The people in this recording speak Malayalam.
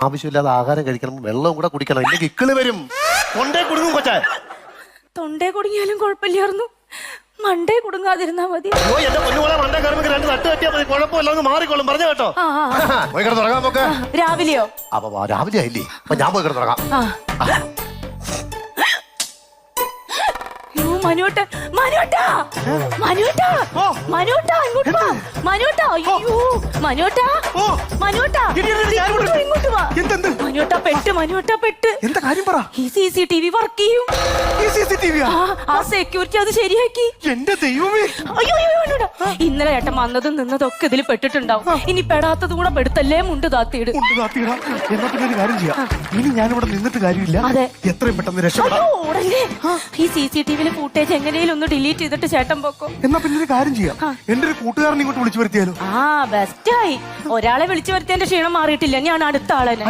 ആവശ്യമില്ലാതെ ആഹാരം കഴിക്കണം, വെള്ളം കൂടെ കുടിക്കണം, ഇല്ലെങ്കിൽ ഇക്കിള് വരും. തൊണ്ടേ കുടുങ്ങും കൊച്ചേ. തൊണ്ടേ കുടുങ്ങിയാലും കുഴപ്പമില്ലായിരുന്നു, മണ്ടേ കുടുങ്ങാതിരുന്നാ മതി. അയ്യോ എന്റെ പൊന്നുപോലെ മണ്ടേ കയറുമ്പോൾ 2 തട്ട് കെട്ടിയാൽ മതി, കുഴപ്പമില്ല, ഒന്ന് മാറിക്കോളും. പറഞ്ഞു കേട്ടോ. പോയി കിടന്ന് തുടങ്ങാൻ നോക്ക്. രാവിലെയോ? അപ്പൊ രാവിലെ ആയില്ലേ, അപ്പൊ ഞാൻ പോയി കിടന്ന് തുടങ്ങാം. മനുവേട്ടാ, മനുവേട്ടാ, മനുവേട്ടാ, മനുവേട്ടാ, ഇങ്ങോട്ട് വാ. മനുവേട്ടാ, അയ്യോ മനുവേട്ടാ, മനുവേട്ടാ, ഇങ്ങോട്ട് വാ. മനുവേട്ടാ പെട്ട്, മനുവേട്ടാ പെട്ട്. എന്താ കാര്യം പറ. ഈ CCTV വർക്ക് ചെയ്യും. ആ സെക്യൂരിറ്റി അത് ശരിയാക്കി. എന്റെ ദൈവമേ. അയ്യോ ഇന്നലെ ഏട്ടൻ വന്നതും നിന്നതൊക്കെ ഇതിൽ പെട്ടിട്ടുണ്ടാവും. ഇനി പെടാത്തത് കൂടെ പെടുത്തല്ലേ, മുണ്ട് താത്തിയിട്. എന്നാ പിന്നെ ഒരു കാര്യം ചെയ്യാം, ഇനി ഞാനിവിടെ നിന്നിട്ട് കാര്യമില്ല. അതെ, എത്രയും പെട്ടെന്ന് രക്ഷപ്പെടാം. ഈ CCTV ഫൂട്ടേജ് എങ്ങനെയും ഒന്ന് ഡിലീറ്റ് ചെയ്തിട്ട് ചേട്ടൻ പോക്കോ. എന്നാ പിന്നെ ഒരു കാര്യം ചെയ്യാം, എന്റെ ഒരു കൂട്ടുകാരനെ ഇങ്ങോട്ട് വിളിച്ചു വരുത്തിയാലോ? ബെസ്റ്റായി. ഒരാളെ വിളിച്ചു വരുത്തിയതിന്റെ ക്ഷീണം മാറിയിട്ടില്ല, ഞാൻ അടുത്ത ആളെ